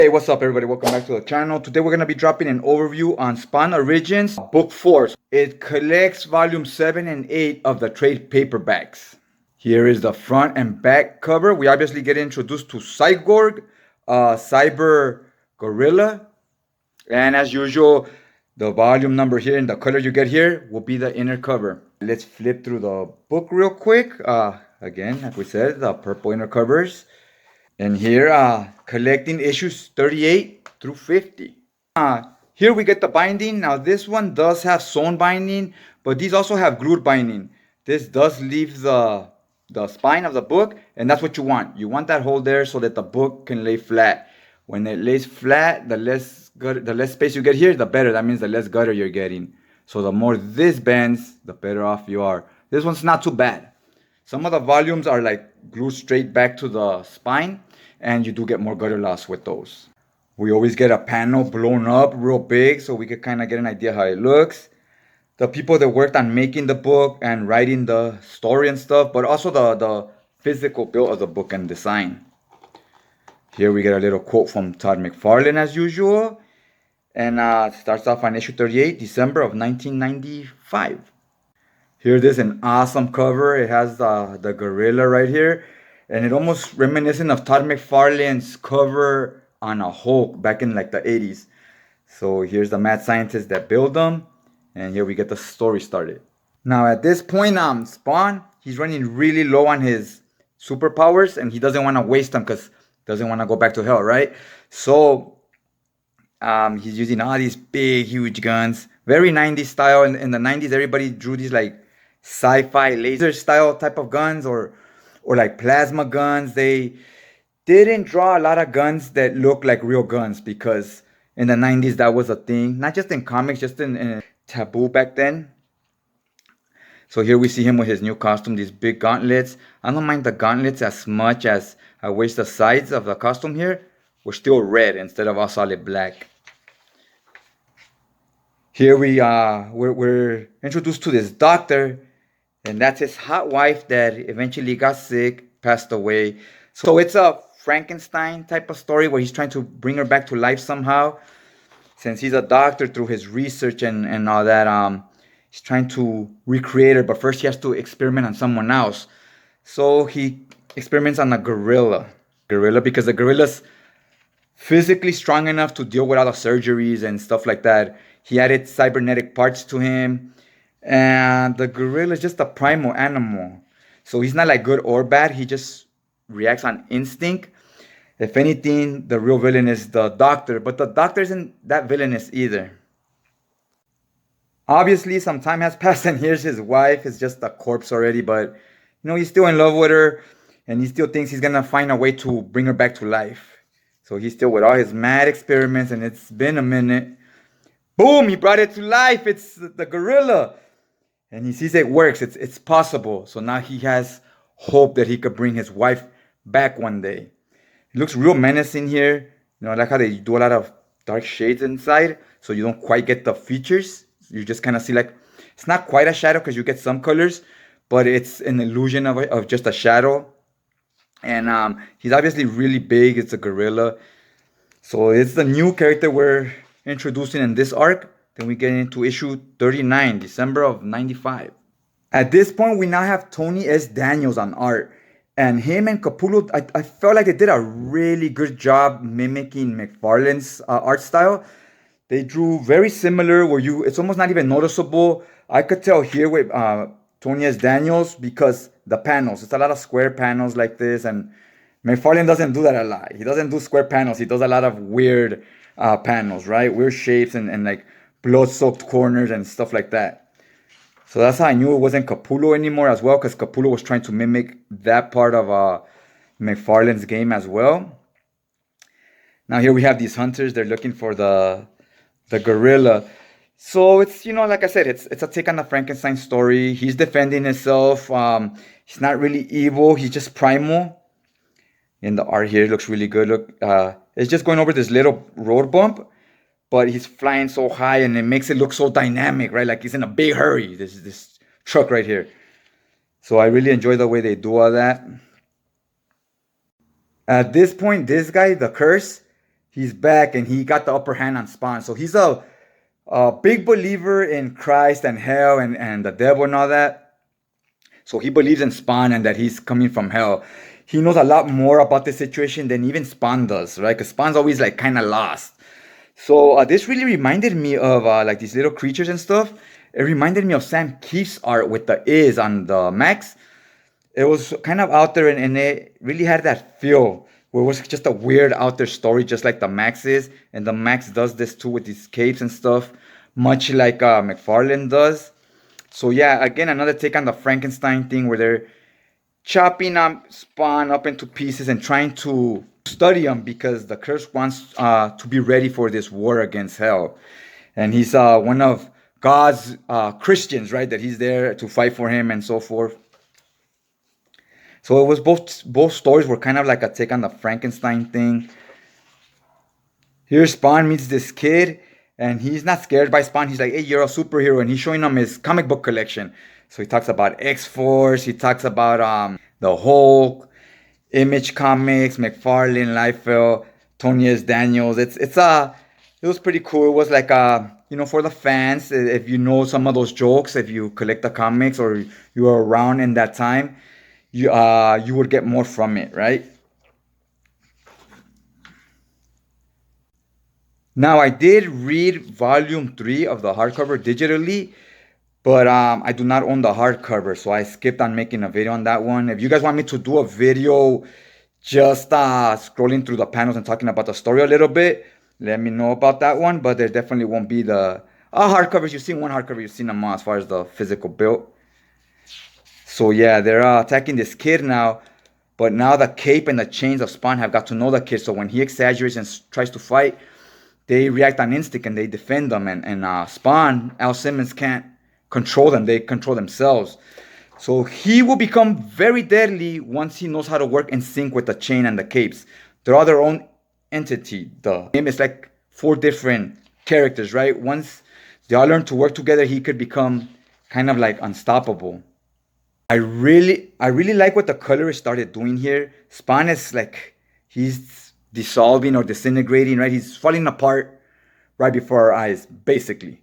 Hey, what's up everybody? Welcome back to the channel. Today we're going to be dropping an overview on Spawn Origins Book 4. It collects volume 7 and 8 of the trade paperbacks. Here is the front and back cover. We obviously get introduced to Cy-gor, Cyber Gorilla. And as usual, the volume number here and the color you get here will be the inner cover. Let's flip through the book real quick. Again, like we said, the purple inner covers. And here, collecting issues 38 through 50. Here we get the binding. Now this one does have sewn binding, but these also have glued binding. This does leave the spine of the book, and that's what you want. You want that hole there so that the book can lay flat. When it lays flat, the less space you get here, the better. That means the less gutter you're getting. So the more this bends, the better off you are. This one's not too bad. Some of the volumes are like glued straight back to the spine, and you do get more gutter loss with those. We always get a panel blown up real big so we can kind of get an idea how it looks. The people that worked on making the book and writing the story and stuff, but also the physical build of the book and design. Here we get a little quote from Todd Mcfarlane as usual. And it starts off on issue 38, December of 1995. Here it is, an awesome cover. It has the gorilla right here. And it almost reminiscent of Todd McFarlane's cover on a Hulk back in like the 80s. So here's the mad scientist that built them. And here we get the story started. Now at this point, Spawn, he's running really low on his superpowers. And he doesn't want to waste them because he doesn't want to go back to hell, right? So he's using all these big, huge guns. Very 90s style. In the 90s, everybody drew these like sci-fi laser style type of guns or like plasma guns. They didn't draw a lot of guns that look like real guns because in the 90s that was a thing, not just in comics, just in taboo back then. So here we see him with his new costume, these big gauntlets. I don't mind the gauntlets as much as I wish the sides of the costume here were still red instead of all solid black. Here we're introduced to this doctor. And that's his hot wife that eventually got sick, passed away. So it's a Frankenstein type of story where he's trying to bring her back to life somehow. Since he's a doctor, through his research and all that, he's trying to recreate her. But first he has to experiment on someone else. So he experiments on a gorilla. Because the gorilla's physically strong enough to deal with all the surgeries and stuff like that. He added cybernetic parts to him. And the gorilla is just a primal animal. So he's not like good or bad. He just reacts on instinct. If anything, the real villain is the doctor. But the doctor isn't that villainous either. Obviously, some time has passed and here's his wife. It's just a corpse already. But, he's still in love with her. And he still thinks he's going to find a way to bring her back to life. So he's still with all his mad experiments. And it's been a minute. Boom! He brought it to life. It's the gorilla. And he sees it works. It's possible. So now he has hope that he could bring his wife back one day. It looks real menacing here. I like how they do a lot of dark shades inside. So you don't quite get the features. You just kind of see like, it's not quite a shadow because you get some colors. But it's an illusion of just a shadow. And he's obviously really big. It's a gorilla. So it's the new character we're introducing in this arc. Then we get into issue 39, December of 95. At this point, we now have Tony S. Daniels on art. And him and Capullo, I felt like they did a really good job mimicking Mcfarlane's art style. They drew very similar where it's almost not even noticeable. I could tell here with Tony S. Daniels because the panels. It's a lot of square panels like this. And Mcfarlane doesn't do that a lot. He doesn't do square panels. He does a lot of weird panels, right? Weird shapes and like blood-soaked corners and stuff like that. So that's how I knew it wasn't Capullo anymore as well, because Capullo was trying to mimic that part of Mcfarlane's game as well. Now here we have these hunters. They're looking for the gorilla. So it's, like I said, it's a take on the Frankenstein story. He's defending himself. He's not really evil. He's just primal. And the art here looks really good. Look, it's just going over this little road bump. But he's flying so high and it makes it look so dynamic, right? Like he's in a big hurry, this truck right here. So I really enjoy the way they do all that. At this point, this guy, the Curse, he's back and he got the upper hand on Spawn. So he's a big believer in Christ and hell and the devil and all that. So he believes in Spawn and that he's coming from hell. He knows a lot more about the situation than even Spawn does, right? Because Spawn's always like kind of lost. So this really reminded me of like these little creatures and stuff. It reminded me of Sam Keith's art with the is on the Max. It was kind of out there and it really had that feel where it was just a weird out there story, just like the Max is. And the Max does this too with these capes and stuff, much like Mcfarlane does. So yeah, again, another take on the Frankenstein thing where they're chopping Spawn up into pieces and trying to study him because the curse wants to be ready for this war against hell. And he's one of God's Christians, right? That he's there to fight for him and so forth. So it was both stories were kind of like a take on the Frankenstein thing. Here Spawn meets this kid and he's not scared by Spawn. He's like, hey, you're a superhero. And he's showing him his comic book collection. So he talks about X-Force. He talks about the Hulk, Image Comics, McFarlane, Liefeld, Tony S. Daniels. It was pretty cool. It was like for the fans, if you know some of those jokes, if you collect the comics or you were around in that time, you would get more from it, right? Now, I did read volume 3 of the hardcover digitally, but I do not own the hardcover, so I skipped on making a video on that one. If you guys want me to do a video just scrolling through the panels and talking about the story a little bit, let me know about that one, but there definitely won't be the hardcovers. You've seen one hardcover, you've seen them all as far as the physical build. So yeah, they're attacking this kid now, but now the cape and the chains of Spawn have got to know the kid. So when he exaggerates and tries to fight, they react on instinct and they defend them. And Spawn, Al Simmons can't control them. They control themselves. So he will become very deadly once he knows how to work in sync with the chain and the capes. They're all their own entity. The game is like 4 different characters, right? Once they all learn to work together, he could become kind of like unstoppable. I really like what the colorist started doing here. Spawn is like, he's dissolving or disintegrating, right? He's falling apart right before our eyes, basically.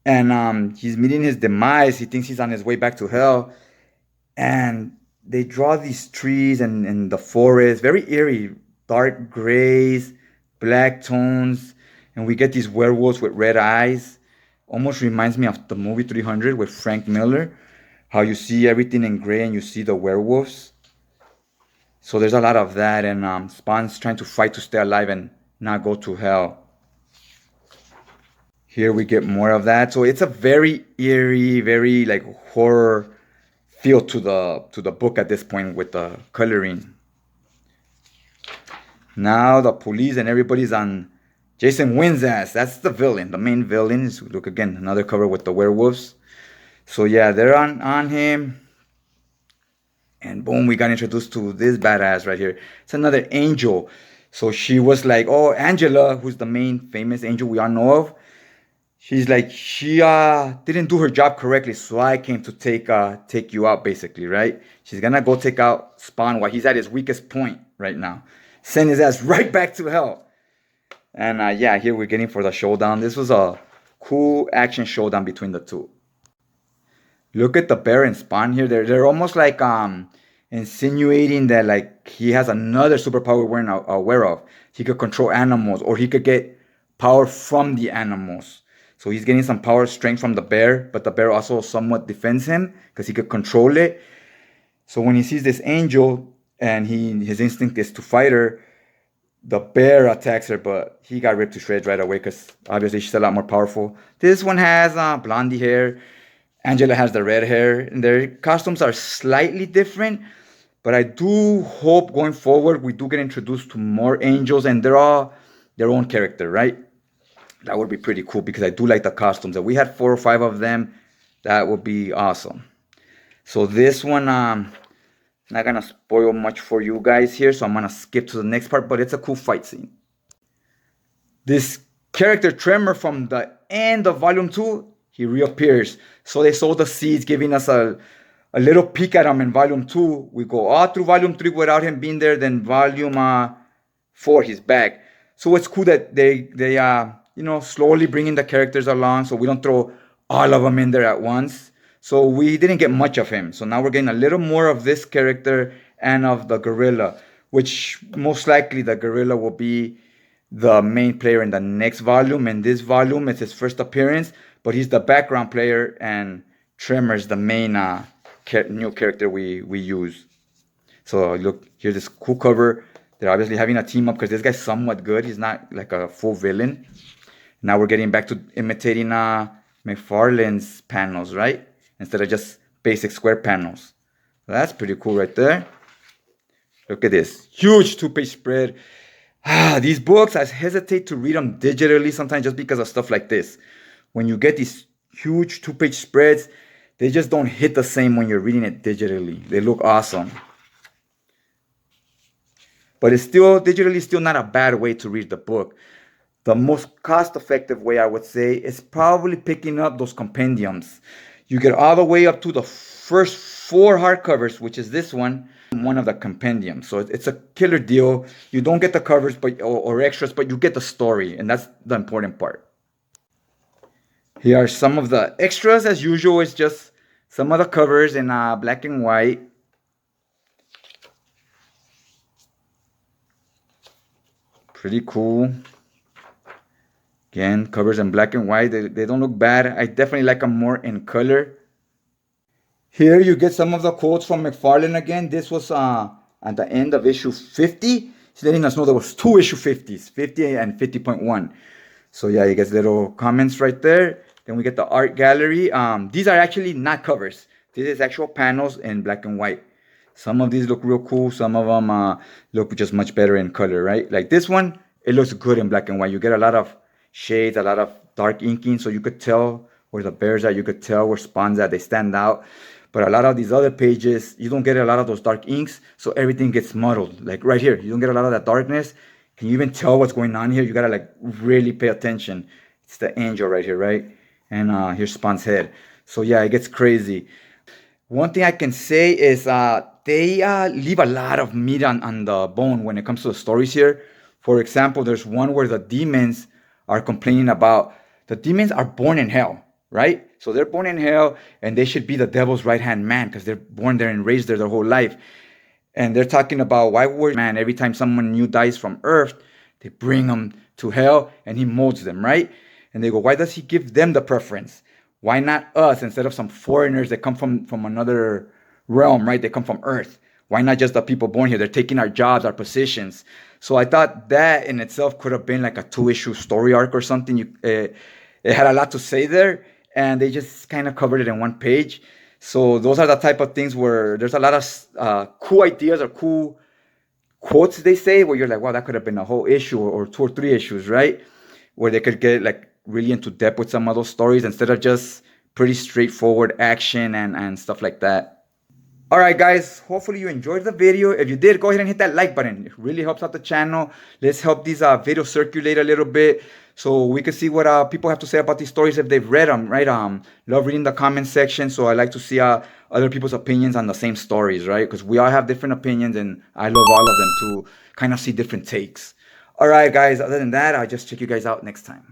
And he's meeting his demise. He thinks he's on his way back to hell. And they draw these trees and the forest, very eerie, dark grays, black tones. And we get these werewolves with red eyes. Almost reminds me of the movie 300 with Frank Miller. How you see everything in gray and you see the werewolves. So there's a lot of that. And Spawn's trying to fight to stay alive and not go to hell. Here we get more of that. So it's a very eerie, very like horror feel to the book at this point with the coloring. Now the police and everybody's on Jason Wynn's ass. That's the villain, the main villain. Look again, another cover with the werewolves. So yeah, they're on him. And boom, we got introduced to this badass right here. It's another angel. So she was like, oh, Angela, who's the main famous angel we all know of. She's like, she didn't do her job correctly, so I came to take you out, basically, right? She's gonna go take out Spawn while he's at his weakest point right now. Send his ass right back to hell. And yeah, here we're getting for the showdown. This was a cool action showdown between the two. Look at the bear and Spawn here. They're almost like insinuating that like he has another superpower we're not aware of. He could control animals, or he could get power from the animals. So he's getting some power strength from the bear, but the bear also somewhat defends him because he could control it. So when he sees this angel and his instinct is to fight her, the bear attacks her, but he got ripped to shreds right away because obviously she's a lot more powerful. This one has blondie hair. Angela has the red hair. And their costumes are slightly different, but I do hope going forward we do get introduced to more angels and they're all their own character, right? That would be pretty cool because I do like the costumes. If we had 4 or 5 of them, that would be awesome. So this one, not gonna spoil much for you guys here, so I'm gonna skip to the next part, but it's a cool fight scene. This character Tremor from the end of volume 2, he reappears. So they sow the seeds, giving us a little peek at him in volume 2. We go all through volume 3 without him being there. Then volume 4, he's back. So it's cool that they slowly bringing the characters along, so we don't throw all of them in there at once. So we didn't get much of him. So now we're getting a little more of this character and of the gorilla, which most likely the gorilla will be the main player in the next volume. In this volume, it's his first appearance, but he's the background player, and Tremor is the main new character we use. So look, here's this cool cover. They're obviously having a team up because this guy's somewhat good. He's not like a full villain. Now we're getting back to imitating Mcfarlane's panels, right? Instead of just basic square panels. So that's pretty cool right there. Look at this. Huge 2-page spread. These books, I hesitate to read them digitally sometimes just because of stuff like this. When you get these huge 2-page spreads, they just don't hit the same when you're reading it digitally. They look awesome. But it's still, digitally, still not a bad way to read the book. The most cost-effective way, I would say, is probably picking up those compendiums. You get all the way up to the first 4 hardcovers, which is this one of the compendiums. So it's a killer deal. You don't get the covers or extras, but you get the story, and that's the important part. Here are some of the extras. As usual, it's just some of the covers in black and white. Pretty cool. Again, covers in black and white. They don't look bad. I definitely like them more in color. Here you get some of the quotes from Mcfarlane again. This was at the end of issue 50. He's letting us know there was 2 issue 50s, 50 and 50.1. So yeah, you get little comments right there. Then we get the art gallery. These are actually not covers. This is actual panels in black and white. Some of these look real cool. Some of them look just much better in color, right? Like this one, it looks good in black and white. You get a lot of shades, a lot of dark inking, so you could tell where the bears are. You could tell where Spawn's at. They stand out. But a lot of these other pages, you don't get a lot of those dark inks, so everything gets muddled. Like right here, you don't get a lot of that darkness. Can you even tell what's going on here? You gotta like really pay attention. It's the angel right here, right? And here's Spawn's head. So yeah, it gets crazy. One thing I can say is they leave a lot of meat on the bone when it comes to the stories here. For example, there's one where the demons are complaining about the demons are born in hell, right? So they're born in hell and they should be the devil's right-hand man because they're born there and raised there their whole life. And they're talking about why would man, every time someone new dies from earth, they bring them to hell and he molds them, right? And they go, why does he give them the preference? Why not us instead of some foreigners that come from another realm, right? They come from earth. Why not just the people born here? They're taking our jobs, our positions. So I thought that in itself could have been like a 2-issue story arc or something. It had a lot to say there, and they just kind of covered it in 1 page. So those are the type of things where there's a lot of cool ideas or cool quotes, they say, where you're like, wow, that could have been a whole issue or 2 or 3 issues, right? Where they could get like really into depth with some of those stories instead of just pretty straightforward action and stuff like that. Alright guys, hopefully you enjoyed the video. If you did, go ahead and hit that like button. It really helps out the channel. Let's help these videos circulate a little bit so we can see what people have to say about these stories if they've read them, right? Love reading the comment section, so I like to see other people's opinions on the same stories, right? Because we all have different opinions and I love all of them to kind of see different takes. Alright guys, other than that, I'll just check you guys out next time.